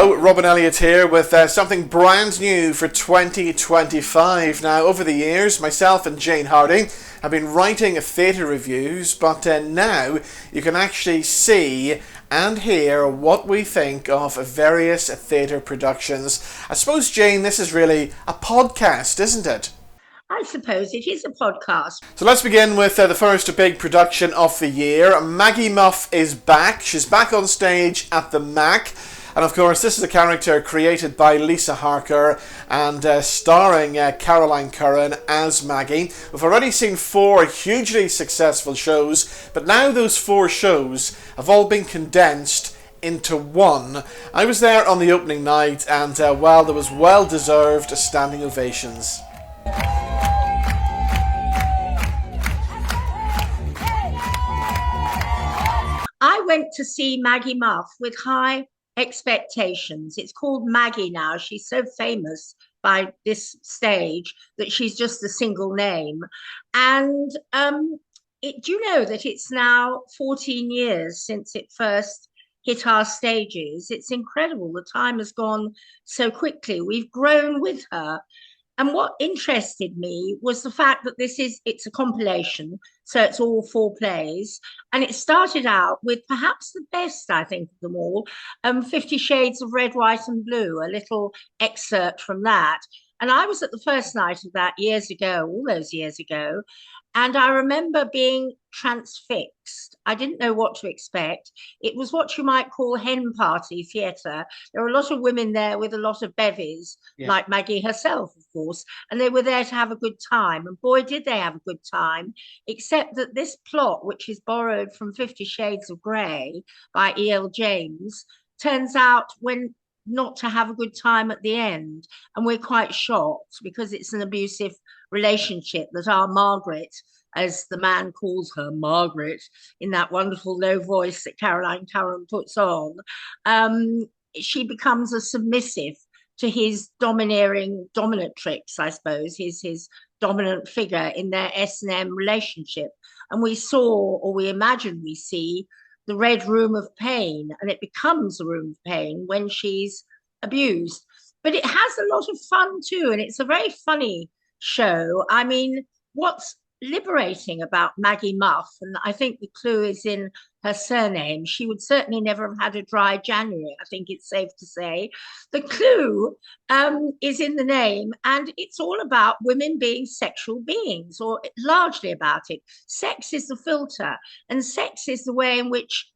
Hello, Robin Elliott here with something brand new for 2025. Now, over the years, myself and Jane Hardy have been writing theatre reviews, but now you can actually see and hear what we think of various theatre productions. I suppose, Jane, this is really a podcast, isn't it? I suppose it is a podcast. So let's begin with the first big production of the year. Maggie Muff is back. She's back on stage at the Mac. And of course, this is a character created by Leesa Harker and starring Caroline Curran as Maggie. We've already seen 4 hugely successful shows, but now those 4 shows have all been condensed into one. I was there on the opening night, and there was well-deserved standing ovations. I went to see Maggie Muff with high expectations. It's called Maggie now. She's so famous by this stage that she's just a single name. And do you know that it's now 14 years since it first hit our stages? It's incredible. The time has gone so quickly. We've grown with her. And what interested me was the fact that it's a compilation, so it's all 4 plays. And it started out with perhaps the best, I think, of them all, 50 Shades of Red, White and Blue, a little excerpt from that. And I was at the first night of that years ago, all those years ago, and I remember being transfixed. I didn't know what to expect. It was what you might call hen party theatre. There were a lot of women there with a lot of bevies, like Maggie herself, of course, and they were there to have a good time. And boy, did they have a good time, except that this plot, which is borrowed from 50 Shades of Grey by E.L. James, turns out not to have a good time at the end. And we're quite shocked because it's an abusive relationship that our Margaret, as the man calls her, Margaret, in that wonderful low voice that Caroline Curran puts on, she becomes a submissive to his dominatrix, I suppose, his dominant figure in their S&M relationship. And we saw, or we imagine we see, the Red Room of Pain, and it becomes a room of pain when she's abused. But it has a lot of fun too, and it's a very funny show. I mean, what's liberating about Maggie Muff, and I think the clue is in her surname. She would certainly never have had a dry January, I think it's safe to say. The clue is in the name, and it's all about women being sexual beings, or largely about it. Sex is the filter, and sex is the way in which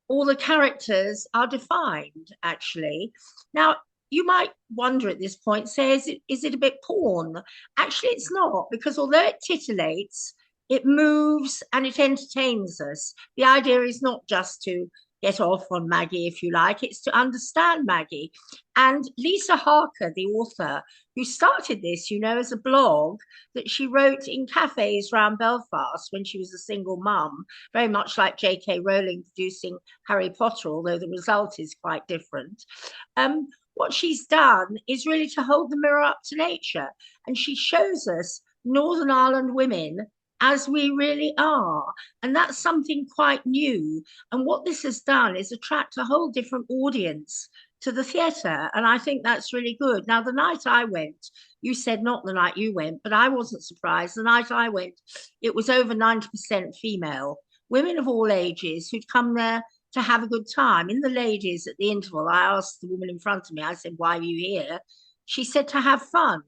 all the characters are defined, actually. Now, you might wonder at this point, say, is it a bit porn? Actually, it's not, because although it titillates, it moves and it entertains us. The idea is not just to get off on Maggie, if you like, it's to understand Maggie. And Leesa Harker, the author, who started this, as a blog that she wrote in cafes around Belfast when she was a single mum, very much like J.K. Rowling producing Harry Potter, although the result is quite different. What she's done is really to hold the mirror up to nature. And she shows us Northern Ireland women as we really are. And that's something quite new. And what this has done is attract a whole different audience to the theatre. And I think that's really good. Now, the night I went, you said not the night you went, but I wasn't surprised. The night I went, it was over 90% female, women of all ages who'd come there to have a good time. In the ladies at the interval, I asked the woman in front of me, I said, why are you here? She said, to have fun.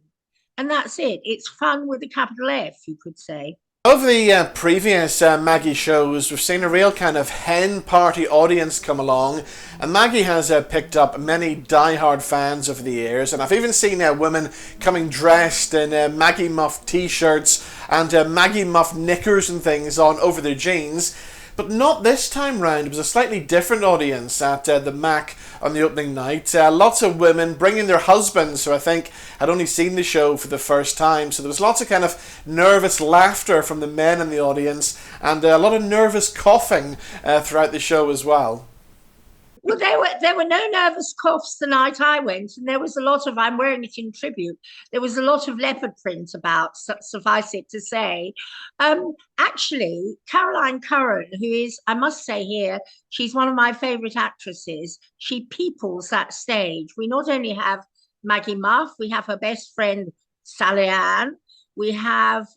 And that's it. It's fun with a capital F, you could say. Over the previous Maggie shows, we've seen a real kind of hen party audience come along, and Maggie has picked up many die-hard fans over the years, and I've even seen women coming dressed in Maggie Muff t-shirts and Maggie Muff knickers and things on over their jeans. But not this time round. It was a slightly different audience at the Mac on the opening night. Lots of women bringing their husbands, who I think had only seen the show for the first time. So there was lots of kind of nervous laughter from the men in the audience, and a lot of nervous coughing throughout the show as well. Well, there were no nervous coughs the night I went, and there was a lot of. I'm wearing it in tribute. There was a lot of leopard print about. Suffice it to say, actually, Caroline Curran, who is, I must say here, she's one of my favourite actresses. She peoples that stage. We not only have Maggie Muff, we have her best friend Sally Ann. We have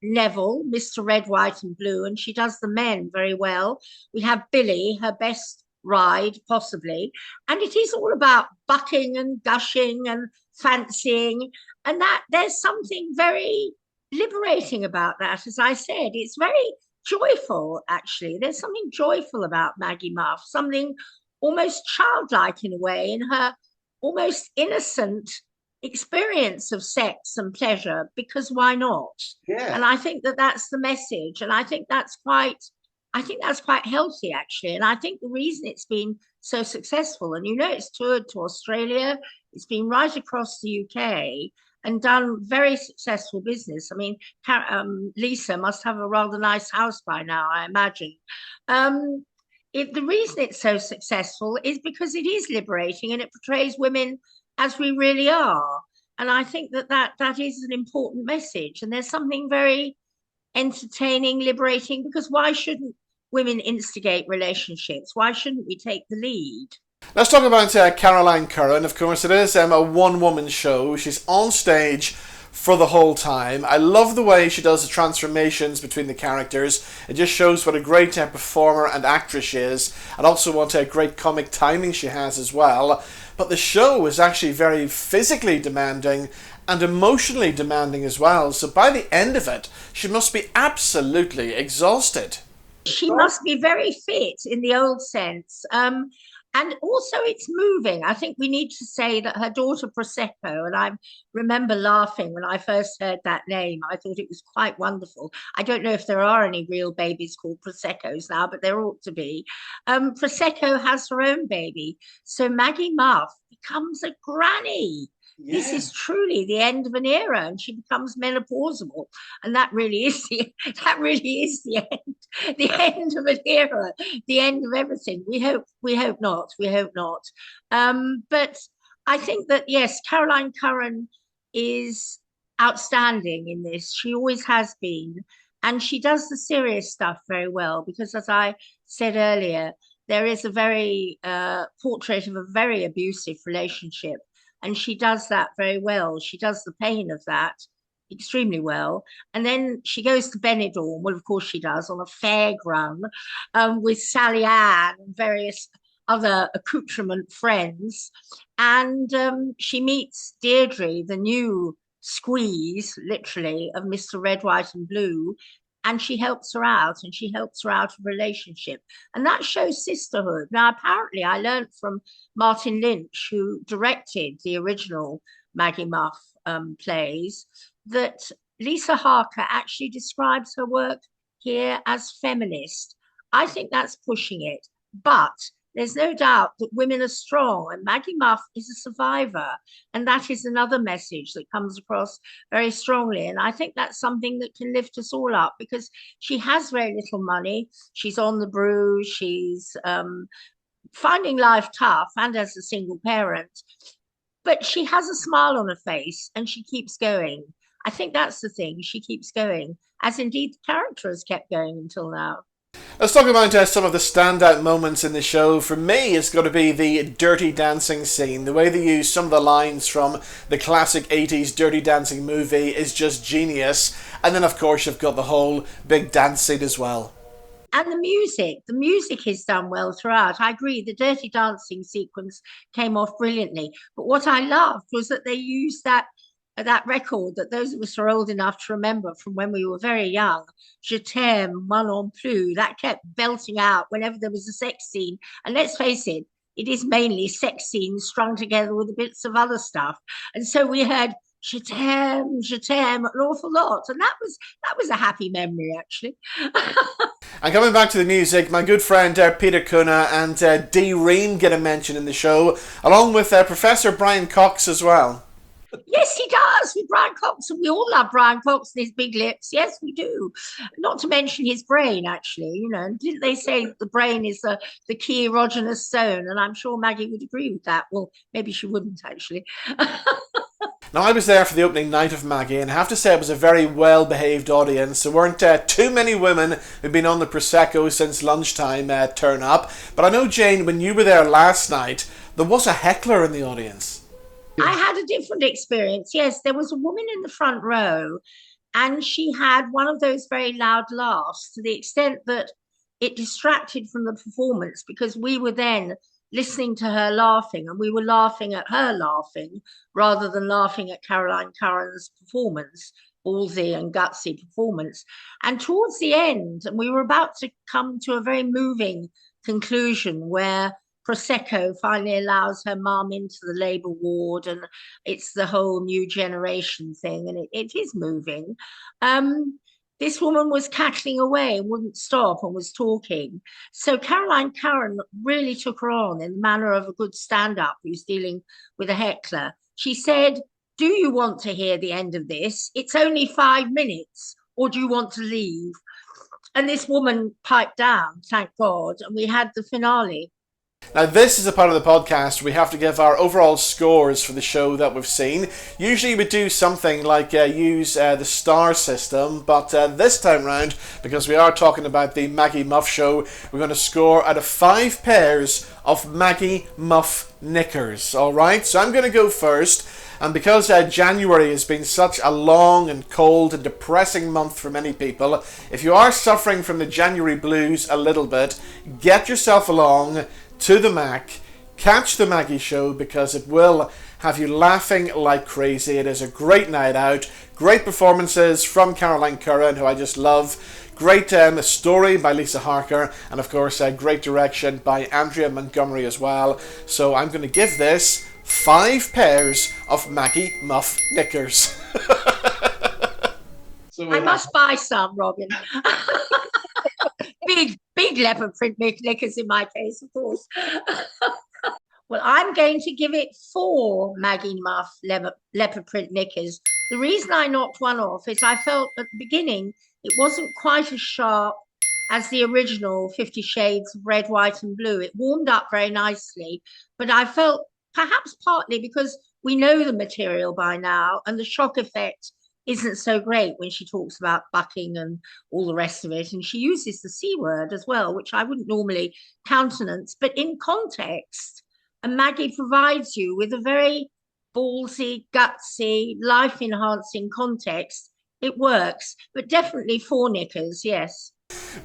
Neville, Mr. Red, White, and Blue, and she does the men very well. We have Billy, her best ride, possibly. And it is all about bucking and gushing and fancying. And that there's something very liberating about that. As I said, it's very joyful, actually. There's something joyful about Maggie Muff, something almost childlike in a way, in her almost innocent experience of sex and pleasure, because why not? Yeah. And I think that that's the message, and I think that's quite healthy, actually. And I think the reason it's been so successful, and it's toured to Australia, it's been right across the UK and done very successful business. I mean, Leesa must have a rather nice house by now, I imagine. um the reason it's so successful is because it is liberating and it portrays women as we really are. And I think that is an important message. And there's something very entertaining, liberating, because why shouldn't women instigate relationships? Why shouldn't we take the lead? Let's talk about Caroline Curran. Of course, it is a one-woman show. She's on stage for the whole time. I love the way she does the transformations between the characters. It just shows what a great performer and actress she is, and also what a great comic timing she has as well. But the show is actually very physically demanding and emotionally demanding as well. So by the end of it, she must be absolutely exhausted. She must be very fit in the old sense. And also it's moving. I think we need to say that her daughter Prosecco, and I remember laughing when I first heard that name. I thought it was quite wonderful. I don't know if there are any real babies called Proseccos now, but there ought to be. Prosecco has her own baby. So Maggie Muff becomes a granny. Yeah. This is truly the end of an era, and she becomes menopausal, and that really is the end of an era, the end of everything. We hope not, we hope not. But I think that yes, Caroline Curran is outstanding in this. She always has been, and she does the serious stuff very well. Because as I said earlier, there is a very portrait of a very abusive relationship. And she does that very well. She does the pain of that extremely well. And then she goes to Benidorm. Well, of course she does, on a fairground with Sally Ann and various other accoutrement friends. And she meets Deirdre, the new squeeze, literally, of Mr. Red, White, and Blue. And she helps her out, and she helps her out of a relationship. And that shows sisterhood. Now, apparently, I learned from Martin Lynch, who directed the original Maggie Muff plays, that Leesa Harker actually describes her work here as feminist. I think that's pushing it. But there's no doubt that women are strong, and Maggie Muff is a survivor. And that is another message that comes across very strongly. And I think that's something that can lift us all up, because she has very little money. She's on the brew. She's finding life tough, and as a single parent. But she has a smile on her face, and she keeps going. I think that's the thing. She keeps going, as indeed the character has kept going until now. Let's talk about some of the standout moments in the show. For me, it's got to be the Dirty Dancing scene. The way they use some of the lines from the classic 80s Dirty Dancing movie is just genius. And then, of course, you've got the whole big dance scene as well. And the music is done well throughout. I agree, the Dirty Dancing sequence came off brilliantly. But what I loved was that they used that record that those of us are old enough to remember from when we were very young, Je t'aime, moi non plus, that kept belting out whenever there was a sex scene. And let's face it, it is mainly sex scenes strung together with bits of other stuff. And so we heard Je t'aime an awful lot. And that was a happy memory, actually. And coming back to the music, my good friend Peter Cunha and Dee Ream get a mention in the show, along with Professor Brian Cox as well. Yes, he does with Brian Cox, and we all love Brian Cox and his big lips. Yes, we do. Not to mention his brain, actually. You know, didn't they say the brain is the key erogenous zone? And I'm sure Maggie would agree with that. Well, maybe she wouldn't actually. Now, I was there for the opening night of Maggie, and I have to say it was a very well-behaved audience. There weren't too many women who'd been on the Prosecco since lunchtime turn up. But I know, Jane, when you were there last night, there was a heckler in the audience. I had a different experience. Yes, there was a woman in the front row, and she had one of those very loud laughs to the extent that it distracted from the performance because we were then listening to her laughing and we were laughing at her laughing rather than laughing at Caroline Curran's performance, ballsy and gutsy performance. And towards the end, and we were about to come to a very moving conclusion where Prosecco finally allows her mum into the Labour ward, and it's the whole new generation thing, and it is moving. This woman was cackling away and wouldn't stop and was talking. So Caroline Curran really took her on in the manner of a good stand-up who's dealing with a heckler. She said, "Do you want to hear the end of this? It's only 5 minutes, or do you want to leave?" And this woman piped down, thank God, and we had the finale. Now, this is a part of the podcast where we have to give our overall scores for the show that we've seen. Usually we do something like use the star system, but this time round, because we are talking about the Maggie Muff show, we're going to score out of 5 pairs of Maggie Muff knickers. Alright, so I'm going to go first. And because January has been such a long and cold and depressing month for many people, if you are suffering from the January blues a little bit, get yourself along to the Mac, catch the Maggie show, because it will have you laughing like crazy. It is a great night out, great performances from Caroline Curran, who I just love, great story by Leesa Harker, and of course great direction by Andrea Montgomery as well. So I'm going to give this 5 pairs of Maggie Muff knickers. I must buy some, Robin. Big leopard print knickers in my case, of course. Well, I'm going to give it 4 Maggie Muff leopard print knickers. The reason I knocked one off is I felt at the beginning it wasn't quite as sharp as the original 50 Shades of Red, White and Blue. It warmed up very nicely, but I felt perhaps partly because we know the material by now and the shock effect isn't so great when she talks about bucking and all the rest of it. And she uses the C word as well, which I wouldn't normally countenance. But in context, and Maggie provides you with a very ballsy, gutsy, life-enhancing context. It works, but definitely 4 knickers, yes.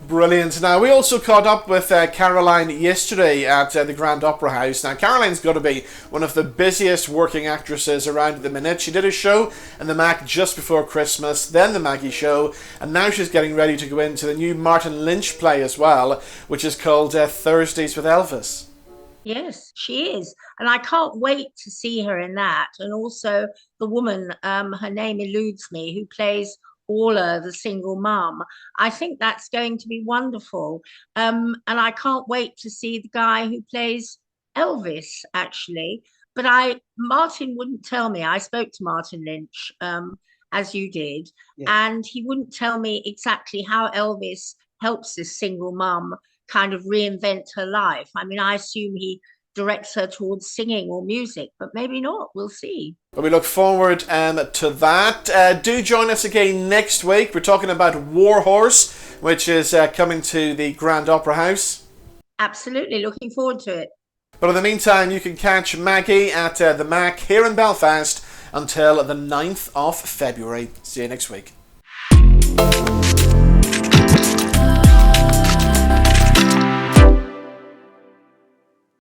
Brilliant. Now, we also caught up with Caroline yesterday at the Grand Opera House. Now, Caroline's got to be one of the busiest working actresses around at the minute. She did a show in the Mac just before Christmas, then the Maggie show, and now she's getting ready to go into the new Martin Lynch play as well, which is called Thursdays with Elvis. Yes, she is. And I can't wait to see her in that. And also the woman, her name eludes me, who plays Orla, the single mum. I think that's going to be wonderful. And I can't wait to see the guy who plays Elvis, actually. But Martin wouldn't tell me. I spoke to Martin Lynch, as you did, and he wouldn't tell me exactly how Elvis helps this single mum kind of reinvent her life. I mean, I assume he directs her towards singing or music, but maybe not. We'll see. Well, we look forward to that. Do join us again next week. We're talking about Warhorse, which is coming to the Grand Opera House. Absolutely, looking forward to it. But in the meantime, you can catch Maggie at the Mac here in Belfast until the 9th of February. See you next week.